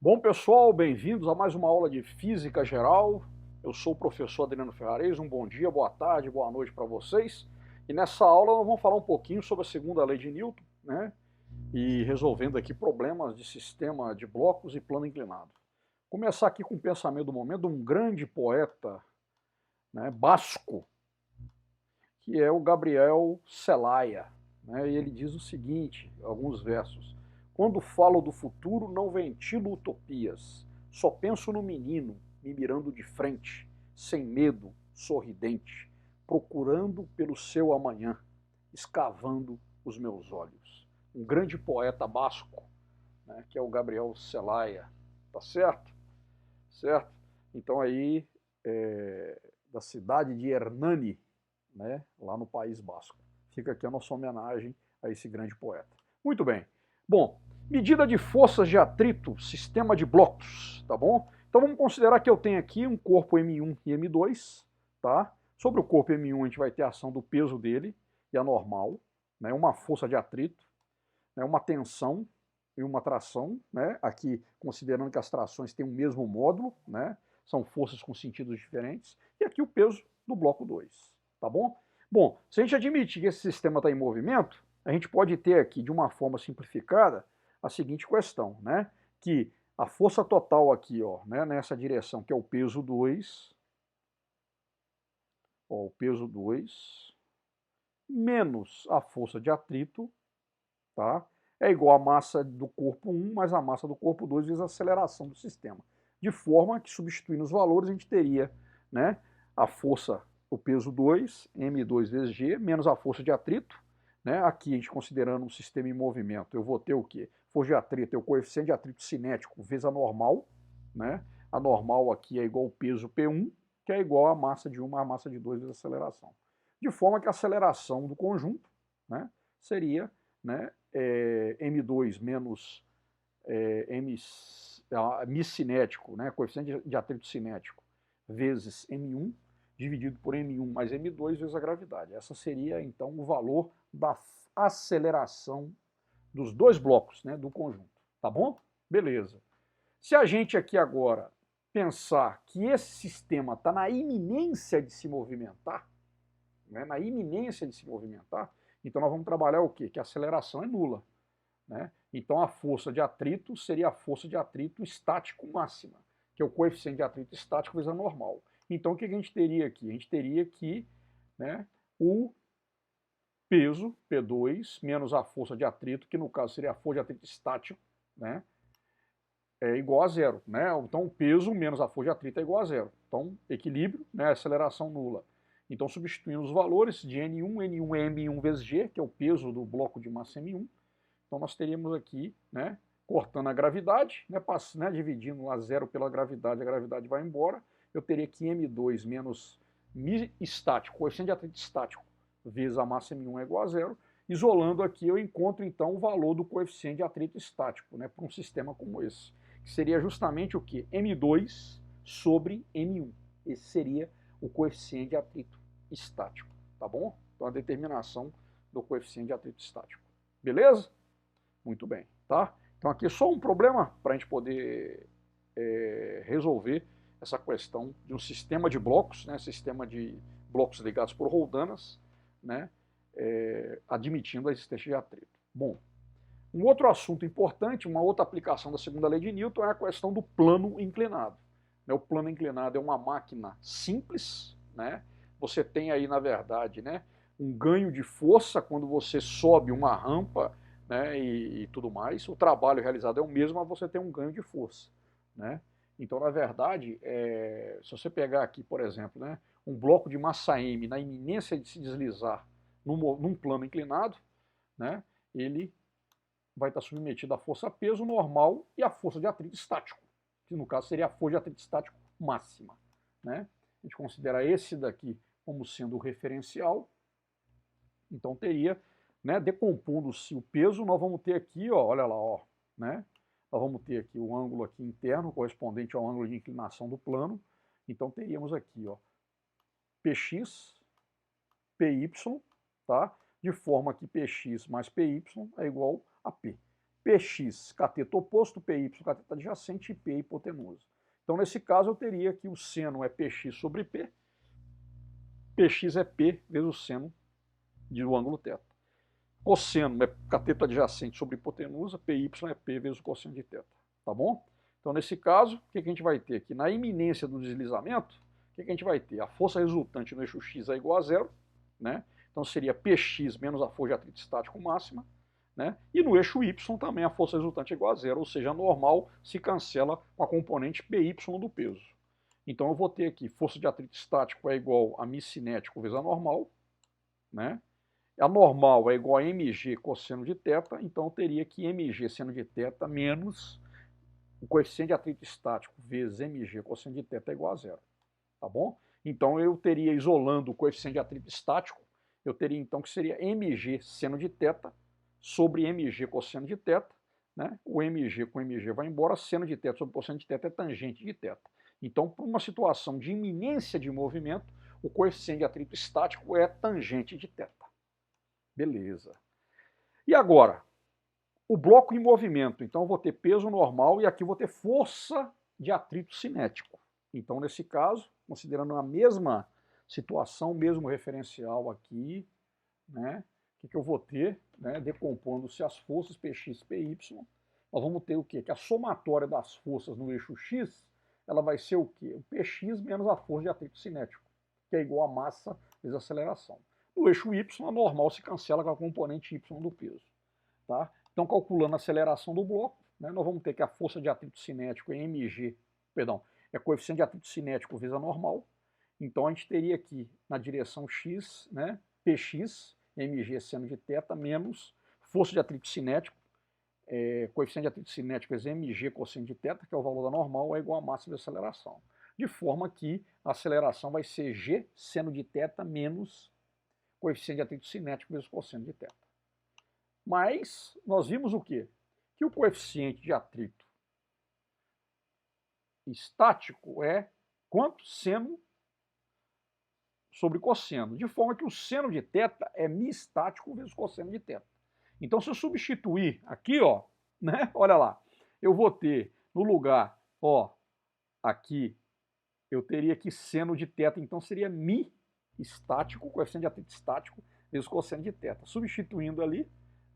Bom, pessoal, bem-vindos a mais uma aula de Física Geral. Eu sou o professor Adriano Ferrarese. Um bom dia, boa tarde, boa noite para vocês. E nessa aula nós vamos falar um pouquinho sobre a segunda lei de Newton, né? E resolvendo aqui problemas de sistema de blocos e plano inclinado. Começar aqui com o pensamento do momento de um grande poeta, né, basco, que é o Gabriel Celaya, né? E ele diz o seguinte, alguns versos: quando falo do futuro, não ventilo utopias, só penso no menino, me mirando de frente, sem medo, sorridente, procurando pelo seu amanhã, escavando os meus olhos. Um grande poeta basco, né, que é o Gabriel Celaya, tá certo? Certo? Então aí, da cidade de Hernani, né, lá no País Basco. Fica aqui a nossa homenagem a esse grande poeta. Muito bem. Bom, medida de forças de atrito, sistema de blocos, tá bom? Então vamos considerar que eu tenho aqui um corpo M1 e M2, tá? Sobre o corpo M1 a gente vai ter a ação do peso dele e a normal, né, uma força de atrito, né, uma tensão e uma tração, né? Aqui considerando que as trações têm o mesmo módulo, né? São forças com sentidos diferentes, e aqui o peso do bloco 2, tá bom? Bom, se a gente admitir que esse sistema está em movimento, a gente pode ter aqui, de uma forma simplificada, a seguinte questão, né? Que a força total aqui, ó, né, nessa direção, que é o peso 2, ó, o peso 2, menos a força de atrito, tá? É igual a massa do corpo 1 mais a massa do corpo 2 vezes a aceleração do sistema. De forma que, substituindo os valores, a gente teria, né, a força, o peso 2, m2 vezes g, menos a força de atrito. Né? Aqui, a gente considerando um sistema em movimento, eu vou ter o quê? Força de atrito é o coeficiente de atrito cinético vezes a normal. Né? A normal aqui é igual ao peso P1, que é igual a massa de 1 mais a massa de 2 vezes a aceleração. De forma que a aceleração do conjunto, né, seria, né, M2 menos M cinético, né, coeficiente de atrito cinético, vezes M1, dividido por M1 mais M2 vezes a gravidade. Essa seria, então, o valor da aceleração dos dois blocos, né, do conjunto. Tá bom? Beleza. Se a gente aqui agora pensar que esse sistema está na iminência de se movimentar, né, na iminência de se movimentar, então nós vamos trabalhar o quê? Que a aceleração é nula. Né? Então a força de atrito seria a força de atrito estático máxima, que é o coeficiente de atrito estático vezes a normal. Então o que a gente teria aqui? A gente teria aqui, né, o peso, P2, menos a força de atrito, que no caso seria a força de atrito estático, né, é igual a zero. Né? Então o peso menos a força de atrito é igual a zero. Então equilíbrio, né, aceleração nula. Então substituindo os valores de N1, N1 é M1 vezes G, que é o peso do bloco de massa M1. Então nós teríamos aqui, né, cortando a gravidade, né, dividindo lá zero pela gravidade, a gravidade vai embora. Eu teria que M2 menos μ estático, coeficiente de atrito estático, vezes a massa M1 é igual a zero. Isolando aqui, eu encontro então o valor do coeficiente de atrito estático, né, para um sistema como esse, que seria justamente o que? M2 sobre M1. Esse seria o coeficiente de atrito estático, tá bom? Então a determinação do coeficiente de atrito estático. Beleza? Muito bem, tá? Então aqui é só um problema para a gente poder resolver essa questão de um sistema de blocos, né, sistema de blocos ligados por roldanas, né, admitindo a existência de atrito. Bom, um outro assunto importante, uma outra aplicação da segunda lei de Newton é a questão do plano inclinado. Né, o plano inclinado é uma máquina simples, né? Você tem aí, na verdade, né, um ganho de força quando você sobe uma rampa, né, e tudo mais. O trabalho realizado é o mesmo, mas você tem um ganho de força. Né? Então, na verdade, se você pegar aqui, por exemplo, né, um bloco de massa M na iminência de se deslizar num plano inclinado, né, ele vai estar submetido à força-peso normal e à força de atrito estático, que no caso seria a força de atrito estático máxima. Né? A gente considera esse daqui como sendo o referencial, então teria, né, decompondo-se o peso, nós vamos ter aqui, ó, olha lá, ó, né, nós vamos ter aqui o ângulo aqui interno, correspondente ao ângulo de inclinação do plano, então teríamos aqui, ó, Px, Py, tá? De forma que Px mais Py é igual a P. Px, cateto oposto, Py, cateto adjacente e P, hipotenusa. Então, nesse caso, eu teria que o seno é Px sobre P, Px é P vezes o seno do ângulo θ. Cosseno é cateto adjacente sobre hipotenusa, Py é P vezes o cosseno de θ. Tá bom? Então, nesse caso, o que a gente vai ter aqui? Na iminência do deslizamento, o que a gente vai ter? A força resultante no eixo x é igual a zero, né? Então seria Px menos a força de atrito estático máxima, né? E no eixo y também a força resultante é igual a zero, ou seja, a normal se cancela com a componente Py do peso. Então eu vou ter aqui força de atrito estático é igual a μ cinético vezes a normal, né? A normal é igual a mg cosseno de θ, então eu teria que mg seno de θ menos o coeficiente de atrito estático vezes mg cosseno de θ é igual a zero, tá bom? Então eu teria, isolando o coeficiente de atrito estático, eu teria então que seria mg seno de θ sobre mg cosseno de θ, né? O mg com mg vai embora, seno de θ sobre cosseno de θ é tangente de θ. Então, para uma situação de iminência de movimento, o coeficiente de atrito estático é tangente de θ. Beleza. E agora, o bloco em movimento. Então, eu vou ter peso normal e aqui eu vou ter força de atrito cinético. Então, nesse caso, considerando a mesma situação, mesmo referencial aqui, né? O que eu vou ter, né, decompondo-se as forças Px e Py, nós vamos ter o quê? Que a somatória das forças no eixo x, ela vai ser o quê? O Px menos a força de atrito cinético, que é igual a massa vezes a aceleração. No eixo y, a normal se cancela com a componente y do peso. Tá? Então, calculando a aceleração do bloco, né, nós vamos ter que a força de atrito cinético é é coeficiente de atrito cinético vezes a normal. Então, a gente teria aqui, na direção x, né, Px, mg seno de θ, menos força de atrito cinético, coeficiente de atrito cinético vezes mg cosseno de θ, que é o valor da normal, é igual a massa de aceleração. De forma que a aceleração vai ser g seno de θ menos coeficiente de atrito cinético vezes cosseno de θ. Mas nós vimos o quê? Que o coeficiente de atrito estático é quanto? Seno sobre cosseno, de forma que o seno de θ é μ estático vezes cosseno de θ. Então, se eu substituir aqui, ó, né, olha lá, eu vou ter no lugar, ó, aqui, eu teria aqui seno de θ, então seria μ estático, coeficiente de atrito estático, vezes cosseno de θ. Substituindo ali,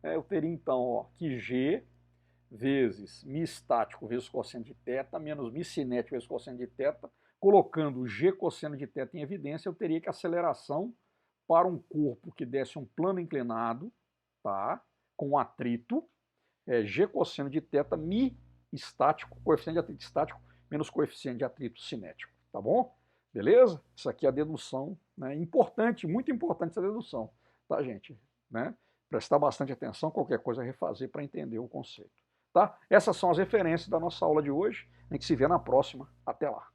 eu teria então, ó, que g vezes μ estático vezes cosseno de θ, menos μ cinético vezes cosseno de θ, colocando g cosseno de θ em evidência, eu teria que a aceleração para um corpo que desse um plano inclinado, tá, com atrito, é g cosseno de θ, μ estático, coeficiente de atrito estático, menos coeficiente de atrito cinético, tá bom? Beleza? Isso aqui é a dedução, né, importante, muito importante essa dedução, tá, gente? Né? Prestar bastante atenção, qualquer coisa refazer para entender o conceito. Tá? Essas são as referências da nossa aula de hoje. A gente se vê na próxima. Até lá.